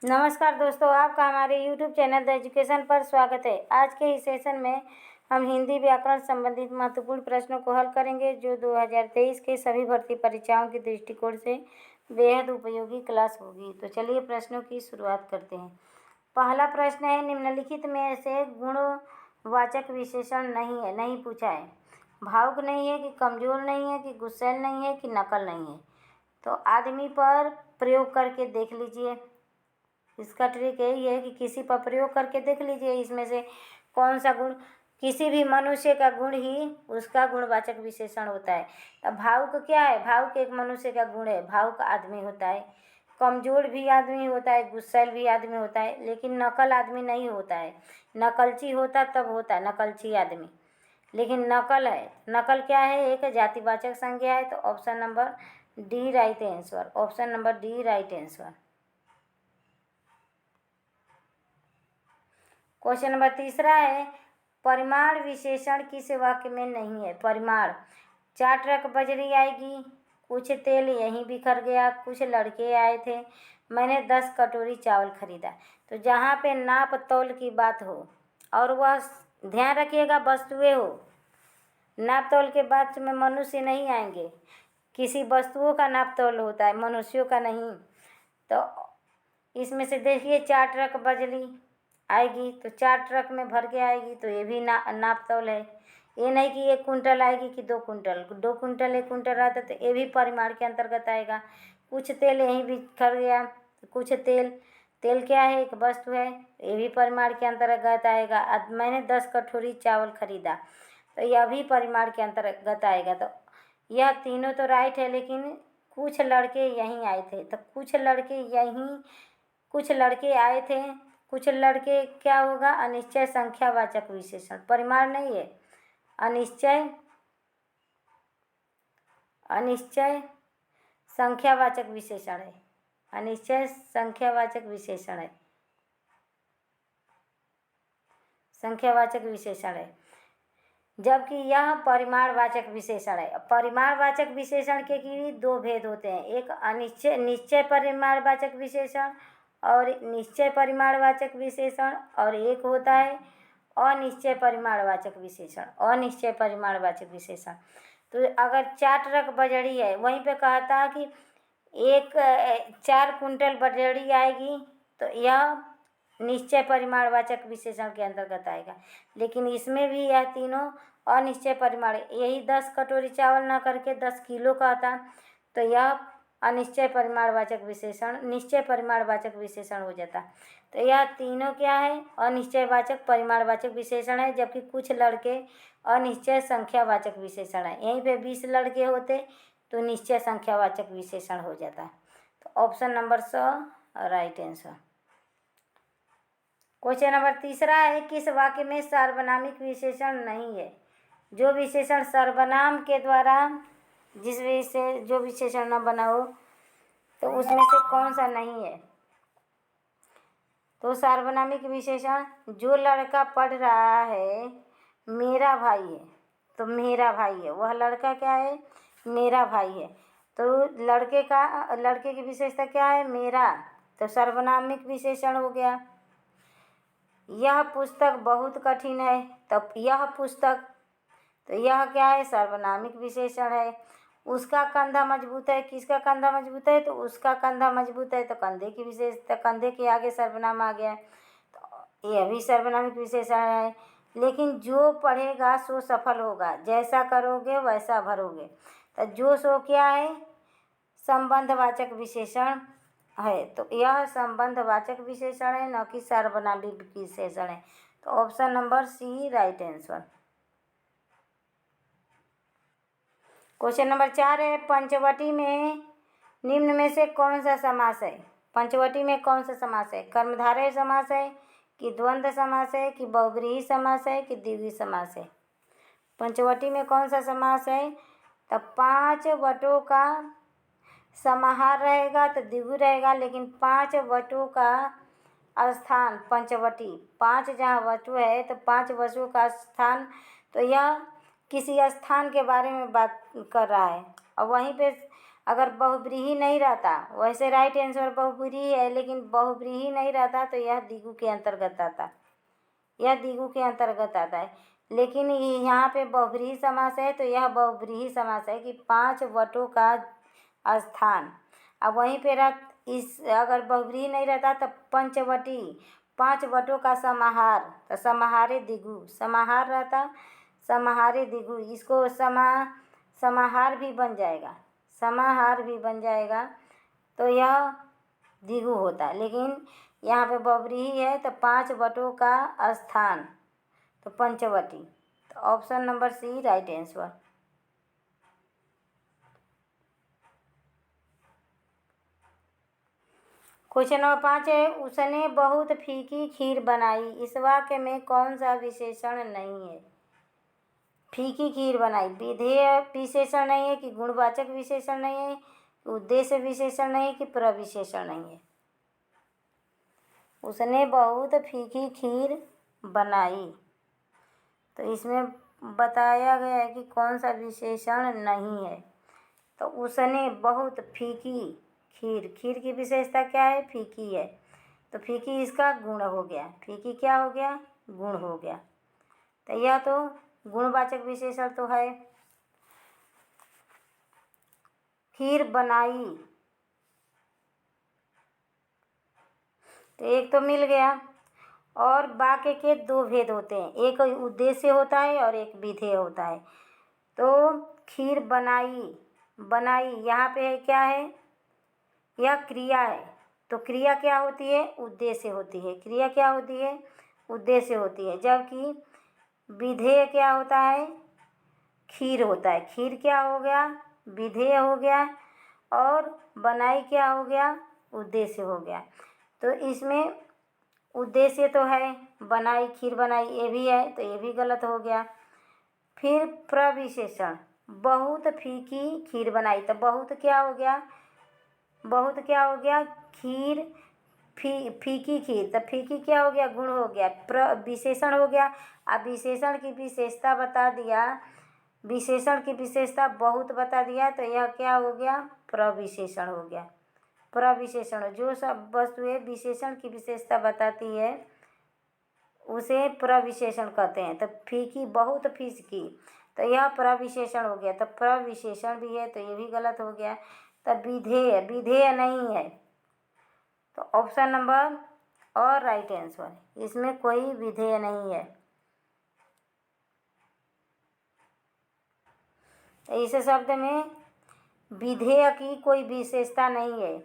नमस्कार दोस्तों, आपका हमारे YouTube चैनल द एजुकेशन पर स्वागत है। आज के इस सेशन में हम हिंदी व्याकरण संबंधित महत्वपूर्ण प्रश्नों को हल करेंगे, जो 2023 के सभी भर्ती परीक्षाओं के दृष्टिकोण से बेहद उपयोगी क्लास होगी। तो चलिए प्रश्नों की शुरुआत करते हैं। पहला प्रश्न है, निम्नलिखित में से गुणवाचक विशेषण नहीं पूछा है। भावुक नहीं है कि कमजोर नहीं है कि गुस्सैल नहीं है कि नकल नहीं है। तो आदमी पर प्रयोग करके देख लीजिए। इसका ट्रिक यही है कि किसी पर प्रयोग करके देख लीजिए, इसमें से कौन सा गुण, किसी भी मनुष्य का गुण ही उसका गुणवाचक विशेषण होता है। अब भावुक क्या है? भावुक एक मनुष्य का गुण है। भावुक आदमी होता है, कमजोर भी आदमी होता है, गुस्सैल भी आदमी होता है, लेकिन नकल आदमी नहीं होता है। नकलची होता तब होता है नकलची आदमी, लेकिन नकल है। नकल क्या है? एक जातिवाचक संज्ञा है। तो option number D right answer. Option number D right answer. Question number तीसरा है, परिमाण विशेषण किस वाक्य में नहीं है? परिमाण, 4 ट्रक बजरी आएगी, कुछ तेल यहीं बिखर गया, कुछ लड़के आए थे, मैंने 10 कटोरी चावल खरीदा। तो जहाँ पे नाप तौल की बात हो, और वह ध्यान रखिएगा वस्तुएं हो, नाप तौल के बाद में मनुष्य नहीं आएंगे। किसी वस्तुओं का नाप तौल होता है, मनुष्यों का नहीं। तो इसमें से देखिए, 4 ट्रक बजरी आएगी तो 4 ट्रक में भर के आएगी, तो ये भी नाप तौल है। ये नहीं कि 1 कुंटल आएगी कि 2 कुंटल, 2 कुंटल 1 कुंटल रहता तो ये भी परिमाण के अंतर्गत आएगा। कुछ तेल यहीं बिखर गया, कुछ तेल क्या है? एक वस्तु है, ये भी परिमाण के अंतर्गत आएगा। मैंने 10 कटोरी चावल खरीदा, तो यह भी परिमाण के अंतर्गत आएगा। तो यह तीनों तो राइट है, लेकिन कुछ लड़के यहीं आए थे, तो कुछ लड़के आए थे, कुछ लड़के क्या होगा? अनिश्चय संख्यावाचक विशेषण, परिमाण नहीं है। अनिश्चय संख्यावाचक विशेषण है। अनिश्चय संख्यावाचक विशेषण है। संख्यावाचक विशेषण है, जबकि यह परिमाणवाचक विशेषण है। परिमाणवाचक विशेषण के भी 2 भेद होते हैं, एक निश्चय परिमाणवाचक विशेषण और निश्चय परिमाणवाचक विशेषण, और एक होता है अनिश्चय परिमाणवाचक विशेषण। अनिश्चय परिमाणवाचक विशेषण, तो अगर 4 ट्रक बजड़ी है, वहीं पे कहता कि 4 कुंटल बजड़ी आएगी, तो यह निश्चय परिमाणवाचक विशेषण के अंतर्गत आएगा। लेकिन इसमें भी यह तीनों अनिश्चय परिमाण, यही 10 कटोरी चावल ना करके 10 किलो का आता, तो यह अनिश्चय परिमाणवाचक विशेषण निश्चय परिमाणवाचक विशेषण हो जाता। तो यह तीनों क्या है? अनिश्चयवाचक परिमाणवाचक विशेषण है, जबकि कुछ लड़के अनिश्चय संख्यावाचक विशेषण है। यहीं पे 20 लड़के होते तो निश्चय संख्यावाचक विशेषण हो जाता। तो ऑप्शन नंबर स राइट आंसर। क्वेश्चन नंबर तीसरा है, किस वाक्य में सार्वनामिक विशेषण नहीं है? जो विशेषण सर्वनाम के द्वारा जो विशेषण न बना हो, तो उसमें से कौन सा नहीं है? तो सार्वनामिक विशेषण, जो लड़का पढ़ रहा है मेरा भाई है, तो मेरा भाई है, वह लड़का क्या है? मेरा भाई है। तो लड़के की विशेषता क्या है? मेरा, तो सर्वनामिक विशेषण हो गया। यह पुस्तक बहुत कठिन है, तब यह पुस्तक, तो यह क्या है? सर्वनामिक विशेषण है। उसका कंधा मजबूत है, किसका कंधा मजबूत है? तो उसका कंधा मजबूत है, तो कंधे की विशेषता, कंधे के आगे सर्वनाम आ गया, तो यह भी सर्वनामिक विशेषण है। लेकिन जो पढ़ेगा सो सफल होगा, जैसा करोगे वैसा भरोगे, तो जो सो क्या है? संबंधवाचक विशेषण है। तो यह संबंधवाचक विशेषण है, न कि सार्वनामिक विशेषण है। तो option number C right answer. Question number 4 है, पंचवटी में निम्न में से कौन सा समास है? पंचवटी में कौन सा समास है? कर्मधारय समास है कि द्वंद्व समास है कि बहुव्रीहि समास है कि द्विगु समास है? पंचवटी में कौन सा समास है? तो 5 वटों का समाहार रहेगा तो द्विगु रहेगा, लेकिन 5 वटों का स्थान पंचवटी, 5 जहाँ वटु है तो 5 वटों का स्थान, तो यह किसी स्थान के बारे में बात कर रहा है। और वहीं पे अगर बहुव्रीहि नहीं रहता, वैसे राइट आंसर बहुव्रीहि है, लेकिन बहुव्रीहि नहीं रहता तो यह द्विगु के अंतर्गत आता, यह द्विगु के अंतर्गत आता है। लेकिन यहाँ पे बहुव्रीहि समास है तो यह बहुव्रीहि समास है कि 5 वटों का स्थान। अब वहीं पे इस अगर बहुव्रीहि नहीं रहता तो पंचवटी, 5 वटों का समाहार, तो समाहारे द्विगु, समाहार रहता, समाहारे द्विगु, इसको समाहार भी बन जाएगा, समाहार भी बन जाएगा, तो यह द्विगु होता है। लेकिन यहाँ पे बहुव्रीहि है तो 5 वटों का स्थान, तो पंचवटी। तो option number C right answer. Question number 5 है, उसने बहुत फीकी खीर बनाई, इस वाक्य में कौन सा विशेषण नहीं है? फीकी खीर बनाई विधेय विशेषण नहीं है कि गुणवाचक विशेषण नहीं है, उद्देश्य विशेषण नहीं है कि प्रविशेषण नहीं है? उसने बहुत फीकी खीर बनाई, तो इसमें बताया गया है कि कौन सा विशेषण नहीं है। तो उसने बहुत फीकी खीर, खीर की विशेषता क्या है? फीकी है, तो फीकी इसका गुण हो गया, फीकी क्या हो गया? गुण हो गया, तो यह तो गुणवाचक विशेषण तो है। खीर बनाई, तो एक तो मिल गया, और वाक्य के 2 भेद होते हैं, एक उद्देश्य होता है और एक विधेय होता है। तो खीर बनाई, बनाई यहाँ पे है क्या है? यह क्रिया है, तो क्रिया क्या होती है? उद्देश्य होती है, क्रिया क्या होती है? उद्देश्य होती है। जबकि विधेय क्या होता है? खीर होता है। खीर क्या हो गया? विधेय हो गया, और बनाई क्या हो गया? उद्देश्य हो गया। तो इसमें उद्देश्य तो है, बनाई, खीर बनाई, ये भी है, तो ये भी गलत हो गया। फिर प्रविशेषण, बहुत फीकी खीर बनाई, तो बहुत क्या हो गया? बहुत क्या हो गया? खीर, फीकी खीर, तो फीकी क्या हो गया? गुण हो गया, विशेषण हो गया। अब विशेषण की विशेषता बता दिया, विशेषण की विशेषता बहुत बता दिया, तो यह क्या हो गया? प्रविशेषण हो गया। प्रविशेषण, जो सब वस्तुएं विशेषण की विशेषता बताती है उसे प्रविशेषण कहते हैं। तो फीकी, बहुत फीकी, तो यह प्रविशेषण हो गया, तो प्रविशेषण भी है, तो ये भी गलत हो गया। तो विधेय, विधेय नहीं है, तो ऑप्शन नंबर और राइट आंसर, इसमें कोई विधेय नहीं है। तो इस शब्द में विधेय की कोई विशेषता नहीं है।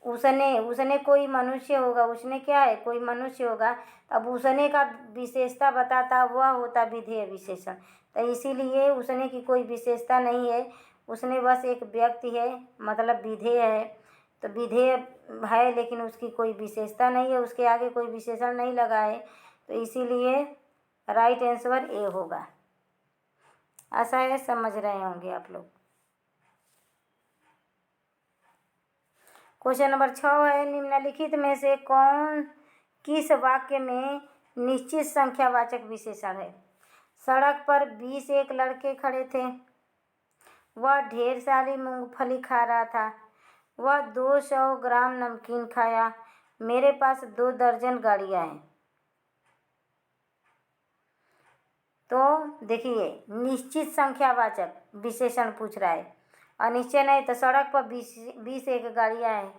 उसने कोई मनुष्य होगा, उसने क्या है? कोई मनुष्य होगा, अब उसने का विशेषता बताता वह होता विधेय विशेषण, तो इसीलिए उसने की कोई विशेषता नहीं है, उसने बस एक व्यक्ति है, मतलब विधेय है। तो विधेय है लेकिन उसकी कोई विशेषता नहीं है, उसके आगे कोई विशेषण नहीं लगा है, तो इसीलिए राइट आंसर ए होगा। ऐसा है, समझ रहे होंगे आप लोग। क्वेश्चन नंबर 6 है, निम्नलिखित में से किस वाक्य में निश्चित संख्यावाचक विशेषण है? सड़क पर 20 एक लड़के खड़े थे, वह ढेर सारी मूंगफली खा रहा था, वह 200 ग्राम नमकीन खाया, मेरे पास 2 दर्जन गाड़ियाँ हैं। तो देखिए, निश्चित संख्यावाचक विशेषण पूछ रहा है, अनिश्चय नहीं, तो सड़क पर 20 एक गाड़ियाँ हैं,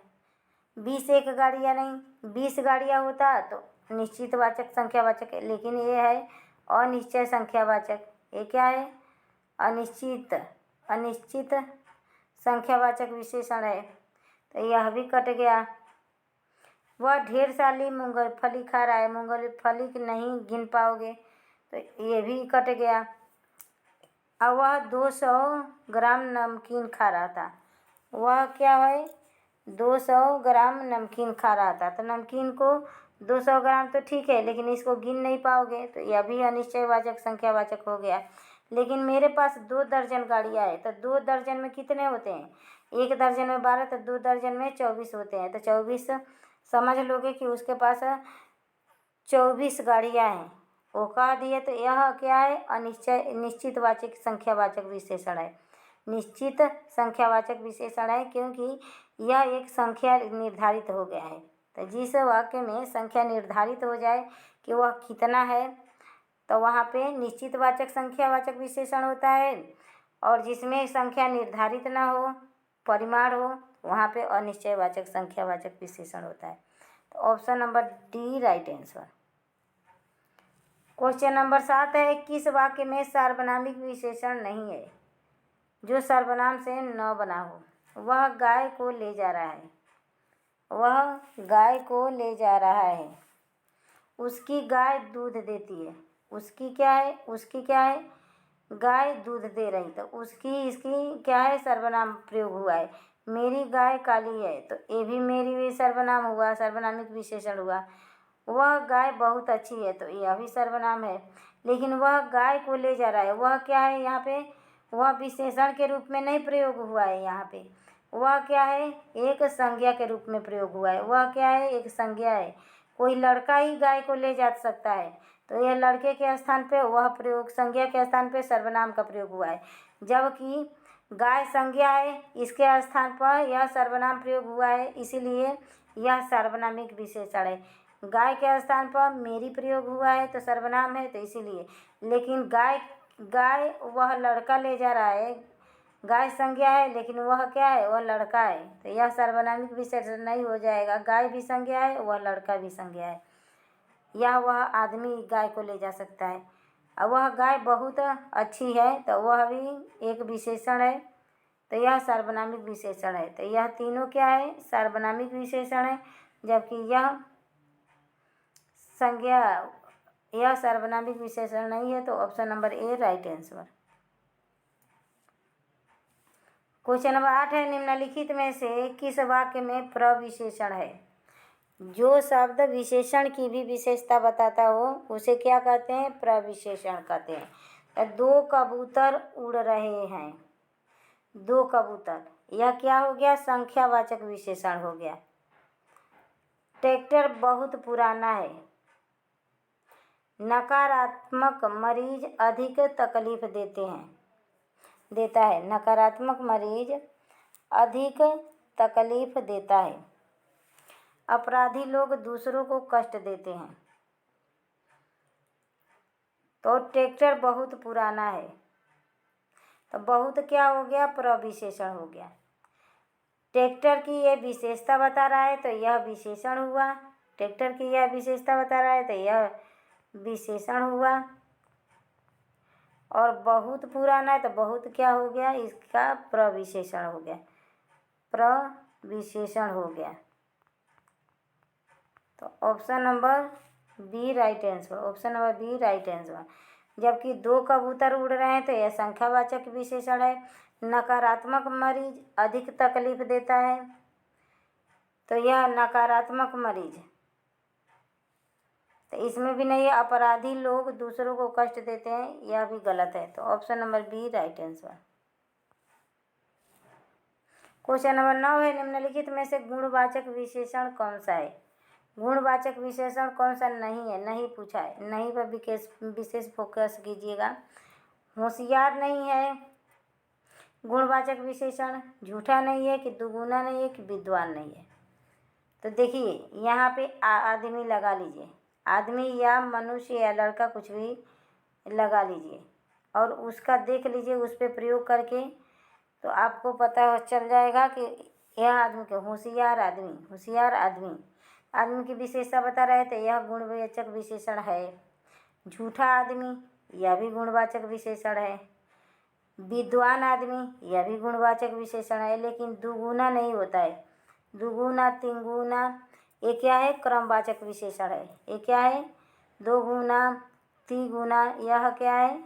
20 एक गाड़ियाँ नहीं, 20 गाड़ियाँ होता तो निश्चित वाचक संख्यावाचक है, लेकिन ये है अनिश्चय संख्यावाचक। ये क्या है? अनिश्चित, अनिश्चित संख्यावाचक विशेषण है, तो यह भी कट गया। वह ढेर सारी मूंगफली खा रहा है, मूंगफली नहीं गिन पाओगे, तो ये भी कट गया। अब वह 200 ग्राम नमकीन खा रहा था, वह क्या है? 200 ग्राम नमकीन खा रहा था, तो नमकीन को 200 ग्राम तो ठीक है, लेकिन इसको गिन नहीं पाओगे, तो यह भी अनिश्चयवाचक संख्यावाचक हो गया। लेकिन मेरे पास 2 दर्जन गाड़ियाँ हैं, तो 2 दर्जन में कितने होते हैं? 1 दर्जन में 12, तो 2 दर्जन में 24 होते हैं, तो 24 समझ लोगे कि उसके पास 24 गाड़ियाँ हैं, वो कह दिए, तो यह क्या है? अनिश्चय, निश्चितवाचक संख्यावाचक विशेषण है। निश्चित संख्यावाचक विशेषण है क्योंकि यह एक संख्या निर्धारित हो गया है। तो जिस वाक्य में संख्या निर्धारित हो जाए कि वह कितना है तो वहाँ पे निश्चितवाचक संख्यावाचक विशेषण होता है, और जिसमें संख्या निर्धारित ना हो, परिमाण हो, वहाँ पे अनिश्चयवाचक संख्यावाचक विशेषण होता है। तो option number D right answer. Question number 7 है, किस वाक्य में सार्वनामिक विशेषण नहीं है जो सर्वनाम से न बना हो। वह गाय को ले जा रहा है, वह गाय को ले जा रहा है, उसकी गाय दूध देती है। उसकी क्या है, उसकी क्या है, गाय दूध दे रही, तो उसकी इसकी क्या है, सर्वनाम प्रयोग हुआ है। मेरी गाय काली है, तो ये भी मेरी भी सर्वनाम हुआ, सर्वनामिक विशेषण हुआ। वह गाय बहुत अच्छी है, तो यह भी सर्वनाम है। लेकिन वह गाय को ले जा रहा है, वह क्या है, यहाँ पे वह विशेषण के रूप में नहीं प्रयोग हुआ है। यहाँ पे वह क्या है, एक संज्ञा के रूप में प्रयोग हुआ है। वह क्या है, एक संज्ञा है। कोई लड़का ही गाय को ले जा सकता है, तो यह लड़के के स्थान पे वह प्रयोग, संज्ञा के स्थान पे सर्वनाम का प्रयोग हुआ है। जबकि गाय संज्ञा है, इसके स्थान पर यह सर्वनाम प्रयोग हुआ है, इसीलिए यह सर्वनामिक विशेषण है। गाय के स्थान पर मेरी प्रयोग हुआ है तो सर्वनाम है, तो इसीलिए। लेकिन गाय वह लड़का ले जा रहा है, गाय संज्ञा है लेकिन वह क्या है, वह लड़का है, तो यह सर्वनामिक विशेषण नहीं हो जाएगा। गाय भी संज्ञा है, वह लड़का भी संज्ञा है, या वह आदमी गाय को ले जा सकता है। और वह गाय बहुत अच्छी है, तो वह भी एक विशेषण है, तो यह सर्वनामिक विशेषण है। तो यह तीनों क्या है, सर्वनामिक विशेषण है, जबकि यह संज्ञा, यह सर्वनामिक विशेषण नहीं है। तो option number A right answer. Question number 8 है, निम्नलिखित में से किस वाक्य में प्रविशेषण है। जो शब्द विशेषण की भी विशेषता बताता हो उसे क्या कहते हैं, प्रविशेषण कहते हैं। तो दो कबूतर उड़ रहे हैं, दो कबूतर, यह क्या हो गया, संख्यावाचक विशेषण हो गया। ट्रैक्टर बहुत पुराना है, नकारात्मक मरीज अधिक तकलीफ देता है, नकारात्मक मरीज अधिक तकलीफ देता है। अपराधी लोग दूसरों को कष्ट देते हैं। तो ट्रैक्टर बहुत पुराना है, तो बहुत क्या हो गया, प्रविशेषण हो गया। ट्रैक्टर की यह विशेषता बता रहा है तो यह विशेषण हुआ। ट्रैक्टर की यह विशेषता बता रहा है तो यह विशेषण हुआ। और बहुत पुराना है तो बहुत क्या हो गया, इसका प्रविशेषण हो गया, प्रविशेषण हो गया। तो option number B right answer, option number B right answer. जबकि दो कबूतर उड़ रहे हैं तो यह संख्यावाचक विशेषण है। नकारात्मक मरीज अधिक तकलीफ देता है, तो यह नकारात्मक मरीज, तो इसमें भी नहीं है। अपराधी लोग दूसरों को कष्ट देते हैं, यह भी गलत है। तो option number B right answer. Question number 9 है, निम्नलिखित में से गुणवाचक विशेषण कौन सा है। गुणवाचक विशेषण कौन सा नहीं है, नहीं पूछा है, नहीं पर विशेष फोकस कीजिएगा। होशियार नहीं है गुणवाचक विशेषण, झूठा नहीं है कि दुगुना नहीं है कि विद्वान नहीं है। तो देखिए यहाँ पे आदमी लगा लीजिए, आदमी या मनुष्य या लड़का कुछ भी लगा लीजिए और उसका देख लीजिए, उस पर प्रयोग करके, तो आपको पता चल जाएगा कि यह आदमी के होशियार आदमी, होशियार आदमी, आदमी की विशेषता बता रहे थे, यह गुणवाचक विशेषण है। झूठा आदमी, यह भी गुणवाचक विशेषण है। विद्वान आदमी, यह भी गुणवाचक विशेषण है। लेकिन दुगुना नहीं होता है, दुगुना तिगुना, ये क्या है, क्रमवाचक विशेषण है। ये क्या है, दो गुना तिगुना, यह क्या है,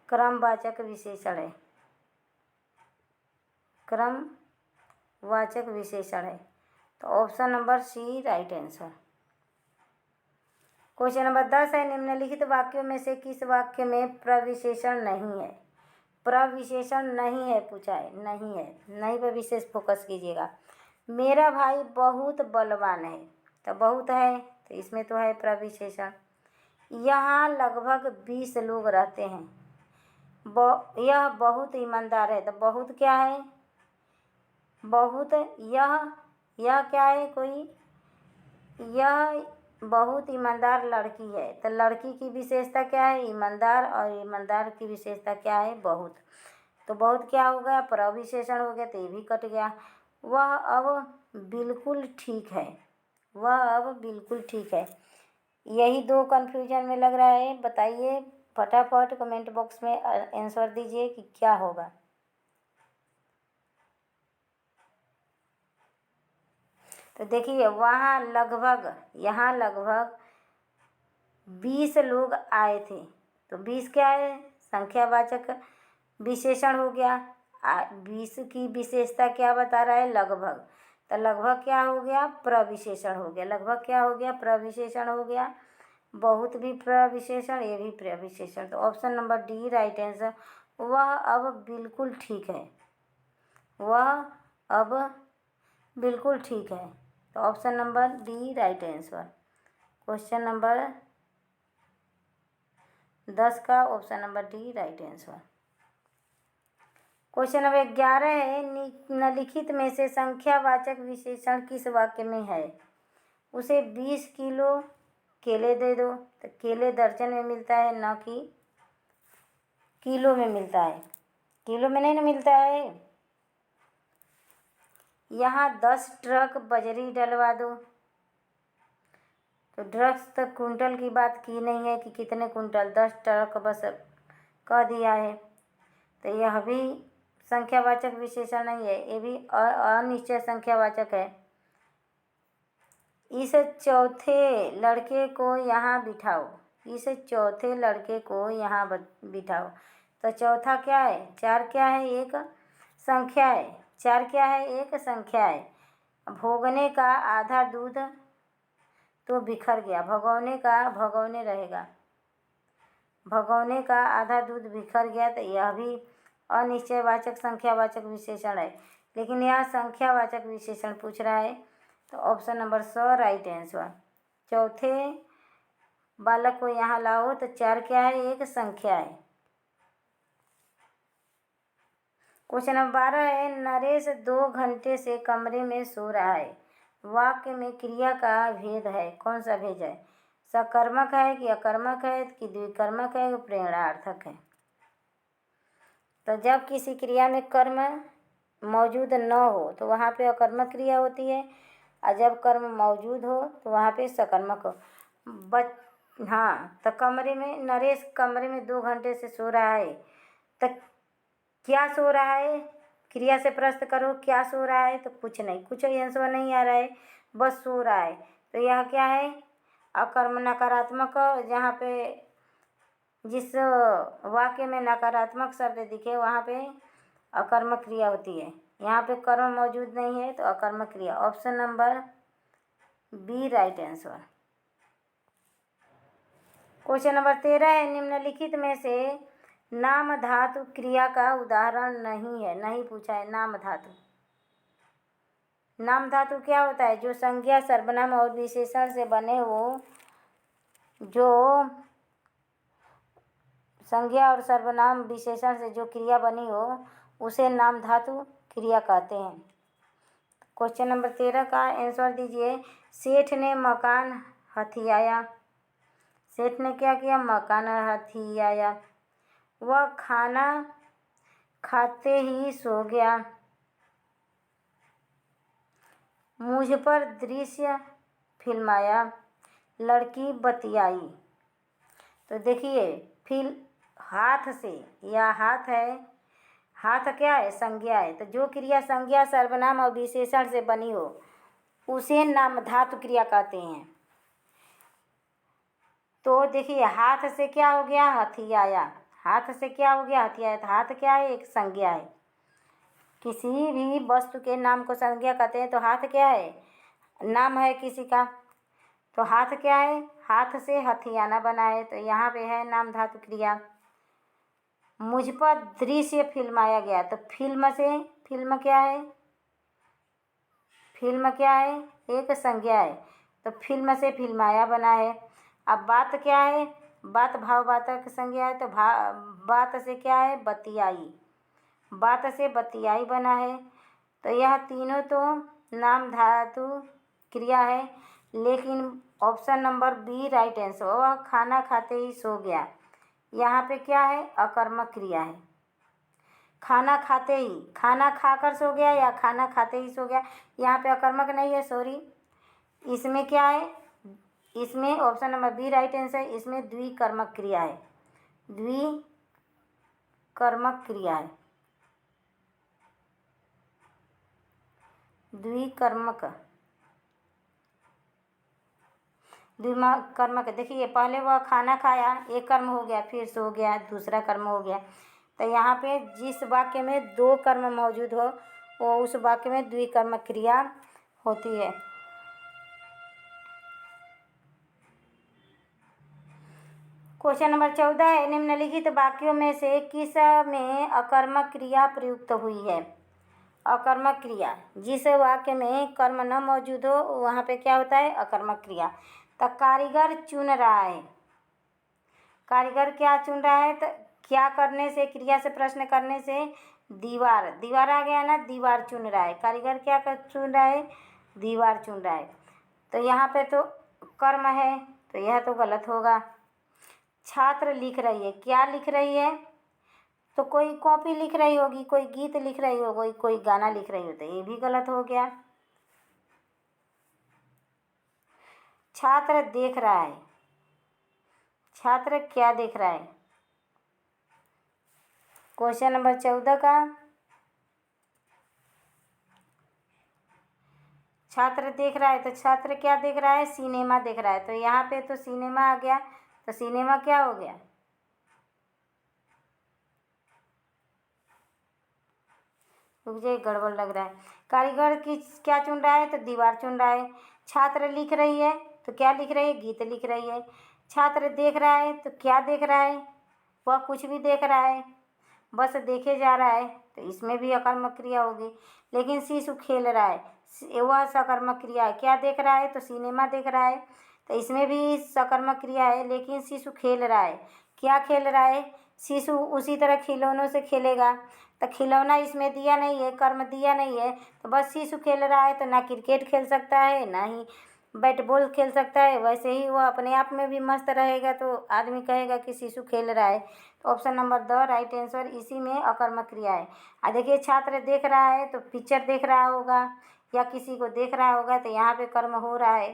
क्रमवाचक विशेषण है, क्रमवाचक विशेषण है। तो option number C right answer. Question number 10 है, निम्नलिखित वाक्यों में से किस वाक्य में प्रविशेषण नहीं है। प्रविशेषण नहीं है पूछा है, नहीं है, नहीं पर विशेष फोकस कीजिएगा। मेरा भाई बहुत बलवान है, तो बहुत है, तो इसमें तो है प्रविशेषण। यहाँ लगभग 20 लोग रहते हैं, यह बहुत ईमानदार है। तो बहुत क्या है? बहुत। यह क्या है? कोई। यह बहुत ईमानदार लड़की है। तो लड़की की विशेषता क्या है? ईमानदार। और ईमानदार की विशेषता क्या है? बहुत। तो बहुत क्या हो गया? प्रविशेषण हो गया, तो ये भी कट गया। वह अब बिल्कुल ठीक है। वह अब बिल्कुल ठीक है। यही दो कन्फ्यूजन में लग रहा है। बताइए फटाफट कमेंट बॉक्स में आंसर दीजिए कि क्या होगा। तो देखिए यहाँ लगभग 20 लोग आए थे। तो 20 क्या है? संख्यावाचक विशेषण हो गया। 20 की विशेषता क्या बता रहा है? लगभग। तो लगभग क्या हो गया? प्रविशेषण हो गया। लगभग क्या हो गया? प्रविशेषण हो गया। बहुत भी प्रविशेषण, ये भी प्रविशेषण। तो option number D right answer. वह अब बिल्कुल ठीक है। वह अब बिल्कुल ठीक है। तो option number D right answer. Question number 10 का option number D right answer. Question number 11 है, निम्नलिखित में से संख्यावाचक विशेषण किस वाक्य में है? उसे 20 किलो केले दे दो। तो केले दर्जन में मिलता है, न कि किलो में मिलता है। किलो में नहीं ना मिलता है। यहाँ 10 ट्रक बजरी डलवा दो। तो ड्रग्स तक कुंटल की बात की नहीं है कि कितने कुंटल, 10 ट्रक बस कह दिया है। तो यह भी संख्यावाचक विशेषण नहीं है, ये भी अनिश्चय संख्यावाचक है। इस चौथे लड़के को यहाँ बिठाओ। इस चौथे लड़के को यहाँ बिठाओ। तो चौथा क्या है? 4 क्या है? एक संख्या है। 4 क्या है? एक संख्या है। भोगने का आधा दूध तो बिखर गया। भगोने रहेगा। भगोने का आधा दूध बिखर गया। तो यह भी अनिश्चयवाचक संख्यावाचक विशेषण है, लेकिन यहाँ संख्यावाचक विशेषण पूछ रहा है। तो ऑप्शन नंबर 100 राइट आंसर। चौथे बालक को यहाँ लाओ। तो 4 क्या है? एक संख्या है। क्वेश्चन नंबर 12 है, नरेश 2 घंटे से कमरे में सो रहा है। वाक्य में क्रिया का भेद है, कौन सा भेद है? सकर्मक है कि अकर्मक है कि द्विकर्मक है कि प्रेरणार्थक है? तो जब किसी क्रिया में कर्म मौजूद न हो तो वहाँ पे अकर्मक क्रिया होती है, और जब कर्म मौजूद हो तो वहाँ पे सकर्मक हो। हाँ, तो नरेश कमरे में 2 घंटे से सो रहा है। तो क्या सो रहा है? क्रिया से प्रश्न करो, क्या सो रहा है? तो कुछ नहीं, कुछ आंसर नहीं आ रहा है, बस सो रहा है। तो यह क्या है? अकर्म नकारात्मक। जहाँ पे जिस वाक्य में नकारात्मक शब्द दिखे वहाँ पे अकर्मक क्रिया होती है। यहाँ पे कर्म मौजूद नहीं है तो अकर्मक क्रिया। Option number B right answer. Question number 13 है, निम्नलिखित में से नाम धातु क्रिया का उदाहरण नहीं है। नहीं पूछा है नाम धातु। नाम धातु क्या होता है? जो संज्ञा सर्वनाम और विशेषण से बने हो, जो संज्ञा और सर्वनाम विशेषण से जो क्रिया बनी हो उसे नाम धातु क्रिया कहते हैं। क्वेश्चन नंबर 13 का आंसर दीजिए। सेठ ने मकान हथियाया। सेठ ने क्या किया? मकान हथियाया। वह खाना खाते ही सो गया। मुझ पर दृश्य फिल्माया। लड़की बतियाई। तो देखिए हाथ से, या हाथ है, हाथ क्या है? संज्ञा है। तो जो क्रिया संज्ञा सर्वनाम और विशेषण से बनी हो उसे नाम धातु क्रिया कहते हैं। तो देखिए हाथ से क्या हो गया? हथियाया। हाथ से क्या हो गया? हथियाया। तो हाथ क्या है? एक संज्ञा है। किसी भी वस्तु के नाम को संज्ञा कहते हैं। तो हाथ क्या है? नाम है किसी का। तो हाथ क्या है? हाथ से हथियाना बना है। तो यहाँ पे है नाम धातु क्रिया। मुझ पर दृश्य फिल्माया गया। तो फिल्म क्या है? फिल्म क्या है? एक संज्ञा है। तो फिल्म से फिल्माया बना है। अब बात क्या है? बात भाववाचक संज्ञा है तो बात से क्या है, बतियाई, बात से बतियाई बना है। तो यह तीनों तो नाम धातु क्रिया है, लेकिन option number B right answer. वह खाना खाते ही सो गया, यहाँ पे क्या है, अकर्मक क्रिया है। खाना खाते ही, खाना खाकर सो गया या खाना खाते ही सो गया, यहाँ पे अकर्मक नहीं है, सॉरी। इसमें क्या है, इसमें option number B right answer, इसमें द्विकर्मक क्रिया है, द्विकर्मक क्रिया है, द्विकर्मक द्विकर्मक। देखिए पहले वह खाना खाया, एक कर्म हो गया, फिर सो गया, दूसरा कर्म हो गया। तो यहाँ पे जिस वाक्य में दो कर्म मौजूद हो वो उस वाक्य में द्विकर्मक क्रिया होती है। क्वेश्चन नंबर 14 है, निम्नलिखित वाक्यों में से किस में अकर्मक क्रिया प्रयुक्त हुई है। अकर्मक क्रिया, जिस वाक्य में कर्म न मौजूद हो वहाँ पे क्या होता है, अकर्मक क्रिया। तो कारीगर चुन रहा है, कारीगर क्या चुन रहा है, तो क्या करने से, क्रिया से प्रश्न करने से, दीवार, दीवार आ गया ना, दीवार चुन रहा है, कारीगर क्या चुन रहा है, दीवार चुन रहा है। तो यहाँ पे तो कर्म है, तो यह तो गलत होगा। छात्र लिख रही है, क्या लिख रही है, तो कोई कॉपी लिख रही होगी, कोई गीत लिख रही होगी, कोई गाना लिख रही हो, तो ये भी गलत हो गया। छात्र देख रहा है, छात्र क्या देख रहा है। क्वेश्चन नंबर 14 का, छात्र देख रहा है, तो छात्र क्या देख रहा है, सिनेमा देख रहा है। तो यहाँ पे तो सिनेमा आ गया, तो सिनेमा क्या हो गया, रुक जाइए गड़बड़ लग रहा है। कारीगर की क्या चुन रहा है, तो दीवार चुन रहा है। छात्र लिख रही है, तो क्या लिख रही है, गीत लिख रही है। छात्र देख रहा है, तो क्या देख रहा है, वह कुछ भी देख रहा है, बस देखे जा रहा है, तो इसमें भी अकर्मक क्रिया होगी। लेकिन शिशु खेल रहा है, वह सकर्मक क्रिया है, क्या देख रहा है, तो सिनेमा देख रहा है, तो इसमें भी सकर्मक क्रिया है। लेकिन शिशु खेल रहा है, क्या खेल रहा है, शिशु उसी तरह खिलौनों से खेलेगा, तो खिलौना इसमें दिया नहीं है, कर्म दिया नहीं है, तो बस शिशु खेल रहा है, तो ना क्रिकेट खेल सकता है ना ही बैट बॉल खेल सकता है। वैसे ही वह अपने आप में भी मस्त रहेगा, तो आदमी कहेगा कि शिशु खेल रहा है। तो option number the right answer, इसी में अकर्मक क्रिया है। देखिए छात्र देख रहा है, तो पिक्चर देख रहा होगा या किसी को देख रहा होगा, तो यहाँ पे कर्म हो रहा है।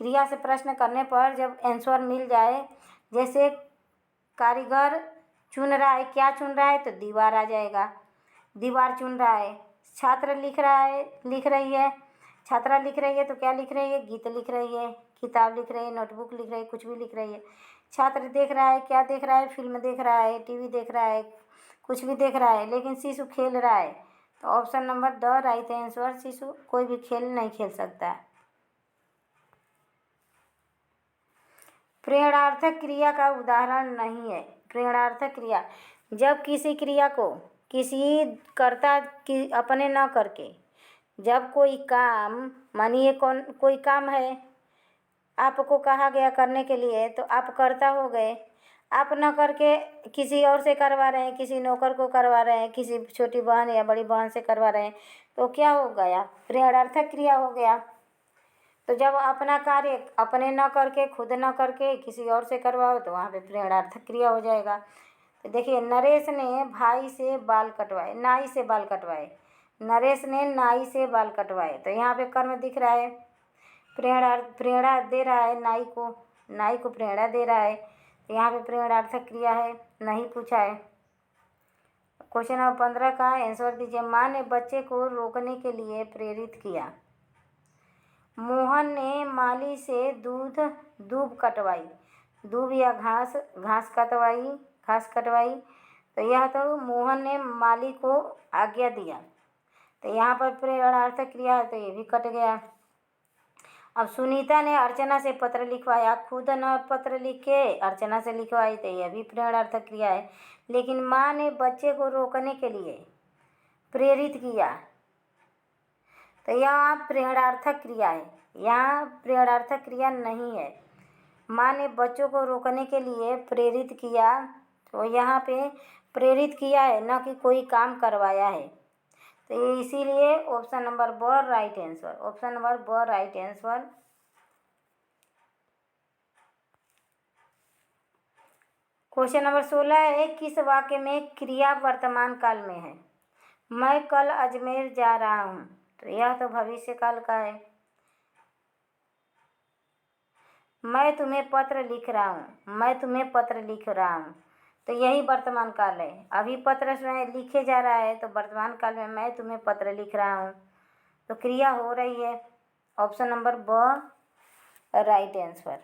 क्रिया से प्रश्न करने पर जब आंसर मिल जाए, जैसे कारीगर चुन रहा है, क्या चुन रहा है, तो दीवार आ जाएगा, दीवार चुन रहा है। छात्र लिख रहा है, लिख रही है, छात्रा लिख रही है, तो क्या लिख रही है, गीत लिख रही है, किताब लिख रही है, नोटबुक लिख रही है, कुछ भी लिख रही है। छात्र देख रहा है, क्या देख रहा है, फिल्म देख रहा है, टीवी देख रहा है, कुछ भी देख रहा है। लेकिन शिशु खेल रहा है, तो option number the right answer, शिशु कोई भी खेल नहीं खेल सकता। प्रेरणार्थक क्रिया का उदाहरण नहीं है। प्रेरणार्थक क्रिया, जब किसी क्रिया को किसी कर्ता की अपने न करके, जब कोई काम, मानिए कोई काम है, आपको कहा गया करने के लिए, तो आप कर्ता हो गए, आप न करके किसी और से करवा रहे हैं, किसी नौकर को करवा रहे हैं, किसी छोटी बहन या बड़ी बहन से करवा रहे हैं, तो क्या हो गया, प्रेरणार्थक क्रिया हो गया। तो जब अपना कार्य अपने न करके, खुद न करके किसी और से करवाओ, तो वहाँ पे प्रेरणार्थक क्रिया हो जाएगा। तो देखिए नरेश ने भाई से बाल कटवाए, नाई से बाल कटवाए, नरेश ने नाई से बाल कटवाए, तो यहाँ पे कर्म दिख रहा है, प्रेरणा दे रहा है नाई को प्रेरणा दे रहा है, तो यहाँ पे प्रेरणार्थक क्रिया है, नहीं पूछा है। क्वेश्चन नंबर 15 का आंसर दीजिए। माँ ने बच्चे को रोकने के लिए प्रेरित किया। मोहन ने माली से दूब कटवाई, दूब या घास कटवाई, तो यह तो मोहन ने माली को आज्ञा दिया, तो यहाँ पर प्रेरणार्थक क्रिया है, तो ये भी कट गया। अब सुनीता ने अर्चना से पत्र लिखवाया, खुद न पत्र लिख के अर्चना से लिखवाई, तो यह भी प्रेरणार्थक क्रिया है। लेकिन माँ ने बच्चे को रोकने के लिए प्रेरित किया, तो यहाँ प्रेरणार्थक क्रिया है, यहाँ प्रेरणार्थक क्रिया नहीं है। माँ ने बच्चों को रोकने के लिए प्रेरित किया, तो यहाँ पे प्रेरित किया है, न कि कोई काम करवाया है। तो इसीलिए ऑप्शन नंबर ब राइट आंसर, ऑप्शन नंबर ब राइट आंसर। क्वेश्चन नंबर 16 है, किस वाक्य में क्रिया वर्तमान काल में है? मैं कल अजमेर जा रहा हूँ, तो यह तो भविष्य काल का है। मैं तुम्हें पत्र लिख रहा हूँ, मैं तुम्हें पत्र लिख रहा हूँ, तो यही वर्तमान काल है। अभी पत्र में लिखे जा रहा है, तो वर्तमान काल में मैं तुम्हें पत्र लिख रहा हूँ, तो क्रिया हो रही है। ऑप्शन नंबर ब राइट आंसर।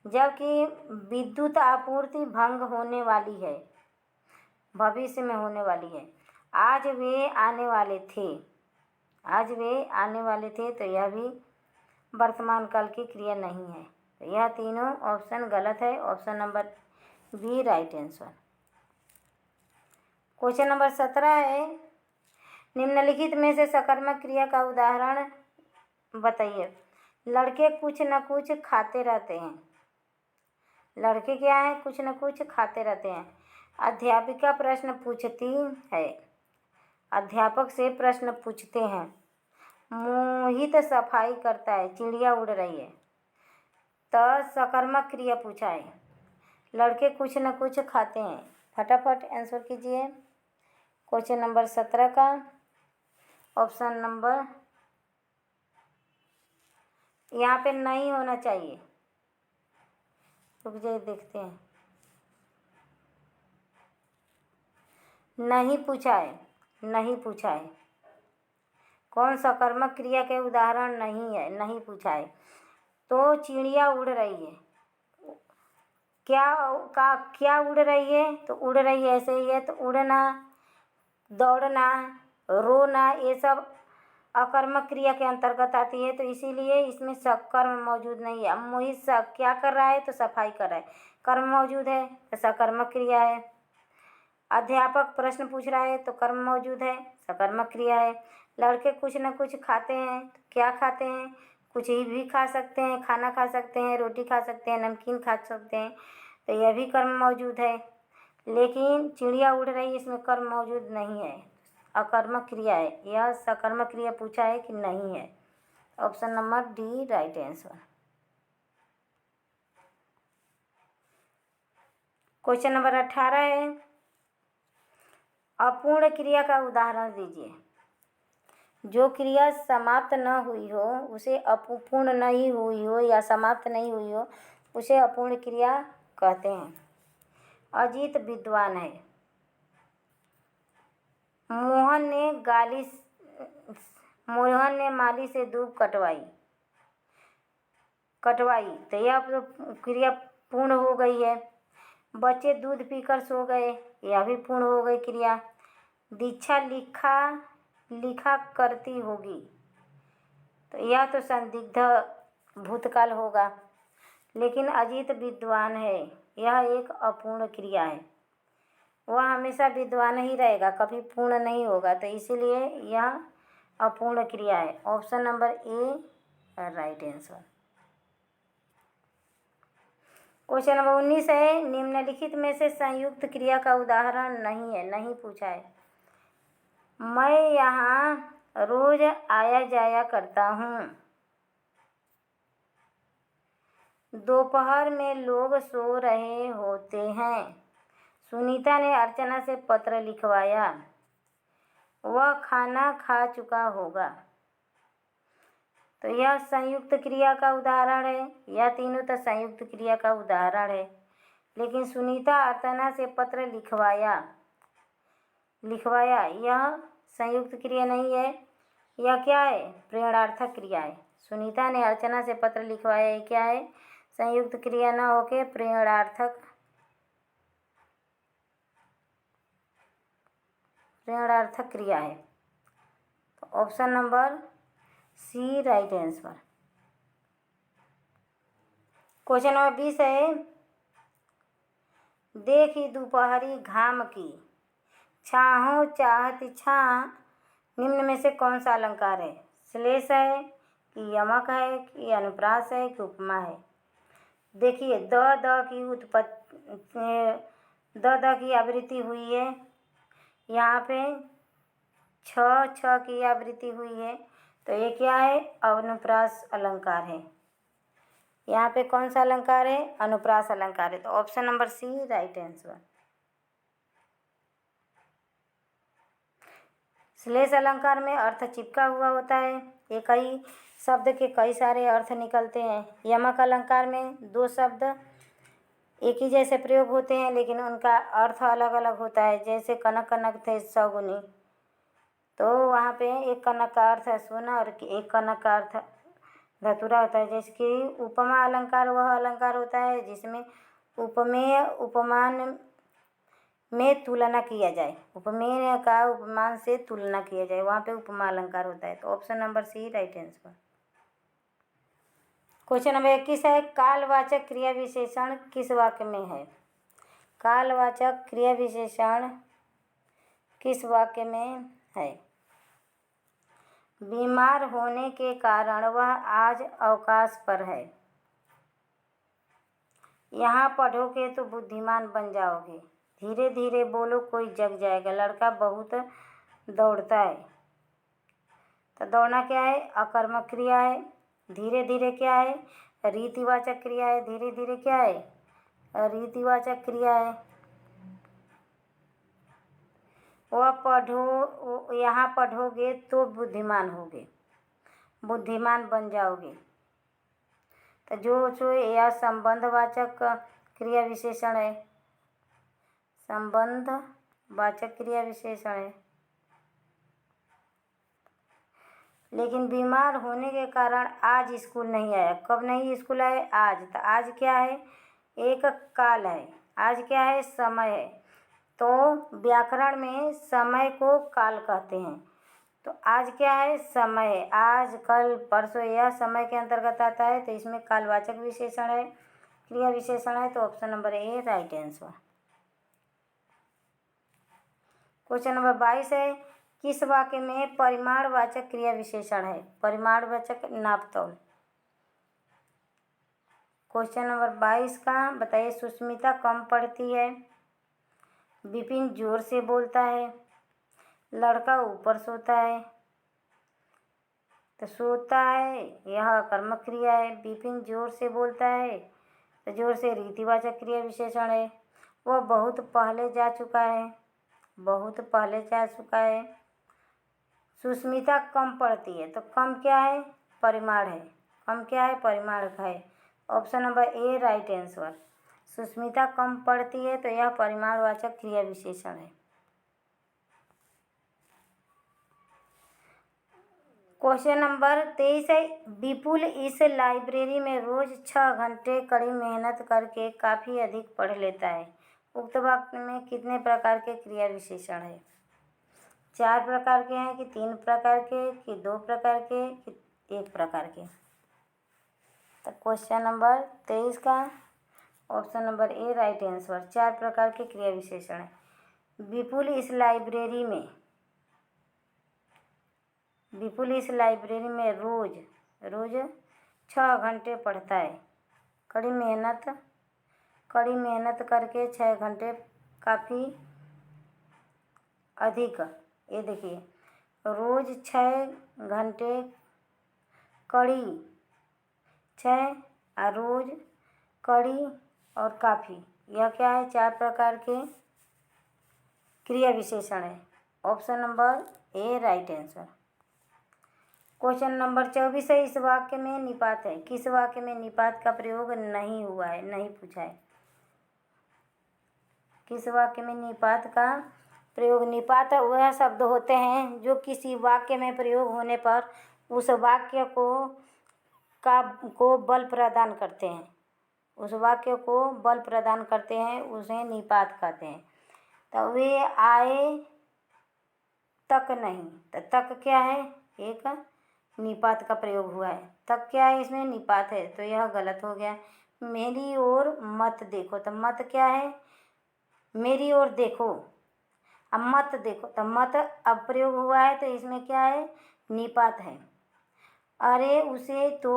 जबकि विद्युत आपूर्ति भंग होने वाली है, भविष्य में होने वाली है। आज वे आने वाले थे, आज वे आने वाले थे, तो यह भी वर्तमान काल की क्रिया नहीं है। तो यह तीनों ऑप्शन गलत है, option number B right answer. Question number 17 है, निम्नलिखित में से सकर्मक क्रिया का उदाहरण बताइए। लड़के कुछ न कुछ खाते रहते हैं, लड़के क्या हैं? कुछ न कुछ खाते रहते हैं। अध्यापिका प्रश्न पूछती है, अध्यापक से प्रश्न पूछते हैं। मोहित सफाई करता है, चिड़िया उड़ रही है। तो सकर्मक क्रिया पूछा है, लड़के कुछ न कुछ खाते हैं। फटाफट आंसर कीजिए क्वेश्चन नंबर 17 का। ऑप्शन नंबर यहाँ पे नहीं होना चाहिए, रुक जाइए देखते हैं। नहीं पूछा है, नहीं पूछा है। कौन सकर्मक क्रिया के उदाहरण नहीं है, नहीं पूछा है। तो चिड़िया उड़ रही है, क्या उड़ रही है? तो उड़ रही है ऐसे ही है। तो उड़ना, दौड़ना, रोना, ये सब अकर्मक क्रिया के अंतर्गत आती है, तो इसीलिए इसमें सकर्म मौजूद नहीं है। मोहित क्या कर रहा है? तो सफाई कर रहा है, कर्म मौजूद है, तो सकर्मक क्रिया है। अध्यापक प्रश्न पूछ रहा है, तो कर्म मौजूद है, सकर्मक क्रिया है। लड़के कुछ न कुछ खाते हैं, तो क्या खाते हैं? कुछ ही भी खा सकते हैं, खाना खा सकते हैं, रोटी खा सकते हैं, नमकीन खा सकते हैं, तो यह भी कर्म मौजूद है। लेकिन चिड़िया उड़ रही है, इसमें कर्म मौजूद नहीं है, अकर्मक क्रिया है। यह सकर्मक क्रिया पूछा है कि नहीं है। Option number D right answer. Question number 18 है, अपूर्ण क्रिया का उदाहरण दीजिए। जो क्रिया समाप्त न हुई हो उसे पूर्ण नहीं हुई हो या समाप्त नहीं हुई हो उसे अपूर्ण क्रिया कहते हैं। अजीत विद्वान है। मोहन ने माली से दूब कटवाई, तो यह क्रिया पूर्ण हो गई है। बच्चे दूध पीकर सो गए, यह भी पूर्ण हो गई क्रिया। दीक्षा लिखा करती होगी, तो यह तो संदिग्ध भूतकाल होगा। लेकिन अजीत विद्वान है, यह एक अपूर्ण क्रिया है। वह हमेशा विद्वान ही रहेगा, कभी पूर्ण नहीं होगा, तो इसीलिए यह अपूर्ण क्रिया है। Option number A right answer. Question number 19 है, निम्नलिखित में से संयुक्त क्रिया का उदाहरण नहीं है, नहीं पूछा है। मैं यहाँ रोज आया जाया करता हूँ। दोपहर में लोग सो रहे होते हैं। सुनीता ने अर्चना से पत्र लिखवाया। वह खाना खा चुका होगा, तो यह संयुक्त क्रिया का उदाहरण है। यह तीनों तो संयुक्त क्रिया का उदाहरण है। लेकिन सुनीता अर्चना से पत्र लिखवाया यह संयुक्त क्रिया नहीं है। यह क्या है? प्रेरणार्थक क्रिया है। सुनीता ने अर्चना से पत्र लिखवाया, ये क्या है? संयुक्त क्रिया न होके प्रेरणार्थक क्रिया है। तो option number C right answer. Question number 20 है, देखी दोपहरी घाम की छाहों चाहती छाह, निम्न में से कौन सा अलंकार है? श्लेष है, कि यमक है कि अनुप्रास है कि उपमा है। देखिए द की द की आवृत्ति हुई है, यहाँ पे छ की आवृत्ति हुई है, तो ये क्या है? अनुप्रास अलंकार है। यहाँ पे कौन सा अलंकार है? अनुप्रास अलंकार है। तो option number C right answer. श्लेष अलंकार में अर्थ चिपका हुआ होता है, ये कई शब्द के कई सारे अर्थ निकलते हैं। यमक अलंकार में दो शब्द एक ही जैसे प्रयोग होते हैं लेकिन उनका अर्थ अलग अलग होता है, जैसे कनक कनक थे सगुनी, तो वहाँ पे एक कनक का अर्थ है सोना और एक कनक का अर्थ धतूरा होता है। जैसे कि उपमा अलंकार वह अलंकार होता है जिसमें उपमेय उपमान में तुलना किया जाए, उपमेय का उपमान से तुलना किया जाए, वहाँ पे उपमा अलंकार होता है। तो option number C right answer. Question number 21 है, कालवाचक क्रिया विशेषण किस वाक्य में है? कालवाचक क्रिया विशेषण किस वाक्य में है? बीमार होने के कारण वह आज अवकाश पर है। यहाँ पढ़ोगे तो बुद्धिमान बन जाओगे। धीरे धीरे बोलो कोई जग जाएगा। लड़का बहुत दौड़ता है, तो दौड़ना क्या है? अकर्मक क्रिया है। धीरे धीरे क्या है? रीतिवाचक क्रिया है। धीरे धीरे क्या है? रीतिवाचक क्रिया है। वह पढ़ो, यहाँ पढ़ोगे तो बुद्धिमान होगे, बुद्धिमान बन जाओगे। तो जो यह संबंधवाचक क्रिया विशेषण है, संबंधवाचक क्रिया विशेषण है। लेकिन बीमार होने के कारण आज स्कूल नहीं आया। कब नहीं स्कूल आए? आज। तो आज क्या है? एक काल है। आज क्या है? समय है। तो व्याकरण में समय को काल कहते हैं। तो आज क्या है? समय है। आज कल परसों यह समय के अंतर्गत आता है, तो इसमें कालवाचक विशेषण है, क्रिया विशेषण है। तो option number A right answer. Question number 22 है, किस वाक्य में परिमाणवाचक क्रिया विशेषण है? परिमाणवाचक नापतोल। क्वेश्चन नंबर 22 का बताइए। सुष्मिता कम पढ़ती है, विपिन जोर से बोलता है, लड़का ऊपर सोता है। तो सोता है यह कर्मक क्रिया है। विपिन जोर से बोलता है, तो जोर से रीतिवाचक क्रिया विशेषण है। वह बहुत पहले जा चुका है, बहुत पहले जा चुका है। सुष्मिता कम पढ़ती है, तो कम क्या है? परिमाण है। कम क्या है? परिमाणक है। Option number A right answer. Sushmita कम पढ़ती है, तो यह परिमाणवाचक क्रिया विशेषण है। क्वेश्चन नंबर 23 है, विपुल इस लाइब्रेरी में रोज 6 घंटे कड़ी मेहनत करके काफ़ी अधिक पढ़ लेता है। उक्त वाक्य में कितने प्रकार के क्रिया विशेषण है? 4 प्रकार के हैं कि 3 प्रकार के कि 2 प्रकार के कि 1 प्रकार के? तो क्वेश्चन नंबर 23 का option number A right answer. 4 प्रकार के क्रिया विशेषण है। विपुल इस लाइब्रेरी में, विपुल इस लाइब्रेरी में रोज 6 घंटे पढ़ता है। कड़ी मेहनत करके 6 घंटे काफ़ी अधिक। ये देखिए रोज 6 घंटे कड़ी 6 और रोज कड़ी और काफ़ी, यह क्या है? 4 प्रकार के क्रिया विशेषण है। Option number A right answer. Question number 24 है, इस वाक्य में निपात है। किस वाक्य में निपात का प्रयोग नहीं हुआ है? नहीं पूछा है। किस वाक्य में निपात का प्रयोग? निपात वह शब्द होते हैं जो किसी वाक्य में प्रयोग होने पर उस वाक्य को बल प्रदान करते हैं। उस वाक्य को बल प्रदान करते हैं, उसे निपात कहते हैं। तो वे आए तक नहीं, तो तक क्या है? एक निपात का प्रयोग हुआ है। तक क्या है? इसमें निपात है, तो यह गलत हो गया। मेरी ओर मत देखो, तो मत क्या है? मेरी ओर देखो। अब मत देखो, तो मत अब प्रयोग हुआ है, तो इसमें क्या है? निपात है। अरे उसे तो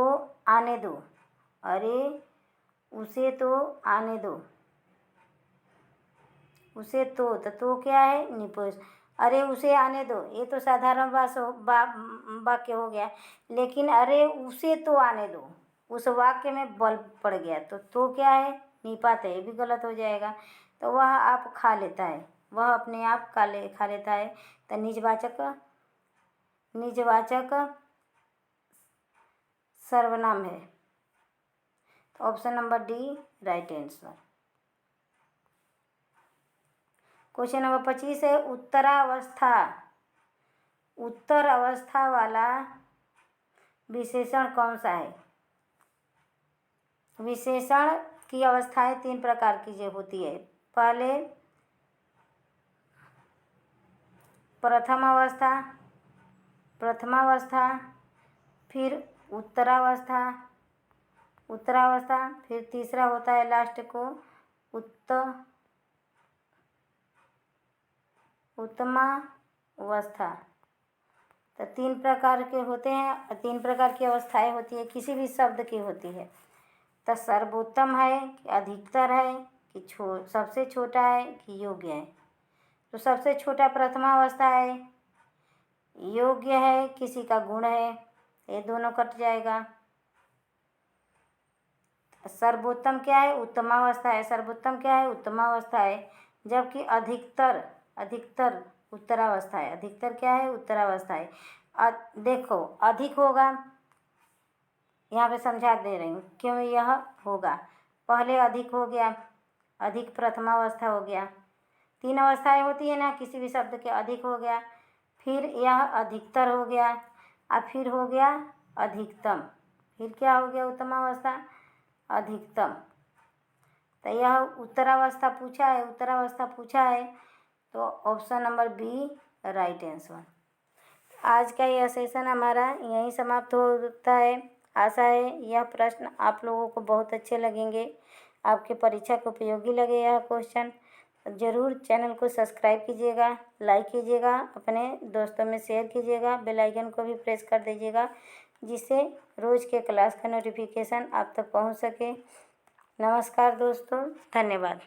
आने दो, अरे उसे तो आने दो, उसे तो क्या है निपुष। अरे उसे आने दो, ये तो साधारण वाक्य हो गया। लेकिन अरे उसे तो आने दो, उस वाक्य में बल पड़ गया तो क्या है निपात है, ये भी गलत हो जाएगा। तो वह आप खा लेता है, वह अपने आप खा लेता है। तो निजवाचक सर्वनाम है। तो option number D right answer. Question number 25 है उत्तर अवस्था वाला विशेषण कौन सा है। विशेषण की अवस्थाएं 3 प्रकार की जो होती है। पहले प्रथमावस्था, फिर उत्तरावस्था, फिर तीसरा होता है लास्ट को उत्तमावस्था। तो 3 प्रकार के होते हैं, 3 प्रकार की अवस्थाएं होती है, किसी भी शब्द की होती है। तो सर्वोत्तम है कि अधिकतर है कि सबसे छोटा है कि योग्य है। तो सबसे छोटा प्रथमावस्था है, योग्य है किसी का गुण है, ये दोनों कट जाएगा। सर्वोत्तम क्या है उत्तमावस्था है, सर्वोत्तम क्या है उत्तमावस्था है। जबकि अधिकतर उत्तरावस्था है। अधिकतर क्या है उत्तरावस्था है। देखो अधिक होगा, यहाँ पे समझा दे रही हूँ क्यों यह होगा। पहले अधिक हो गया, अधिक प्रथमावस्था हो गया। 3 अवस्थाएं होती है ना किसी भी शब्द के। अधिक हो गया, फिर यह अधिकतर हो गया, और फिर हो गया अधिकतम, फिर क्या हो गया उत्तमावस्था अधिकतम। तो यह उत्तरावस्था पूछा है। तो option number B right answer. आज का यह सेशन हमारा यहीं समाप्त होता है। आशा है यह प्रश्न आप लोगों को बहुत अच्छे लगेंगे, आपके परीक्षा को उपयोगी लगे यह क्वेश्चन। ज़रूर चैनल को सब्सक्राइब कीजिएगा, लाइक कीजिएगा, अपने दोस्तों में शेयर कीजिएगा, बेल आइकन को भी प्रेस कर दीजिएगा, जिससे रोज़ के क्लास का नोटिफिकेशन आप तक पहुंच सके। नमस्कार दोस्तों, धन्यवाद।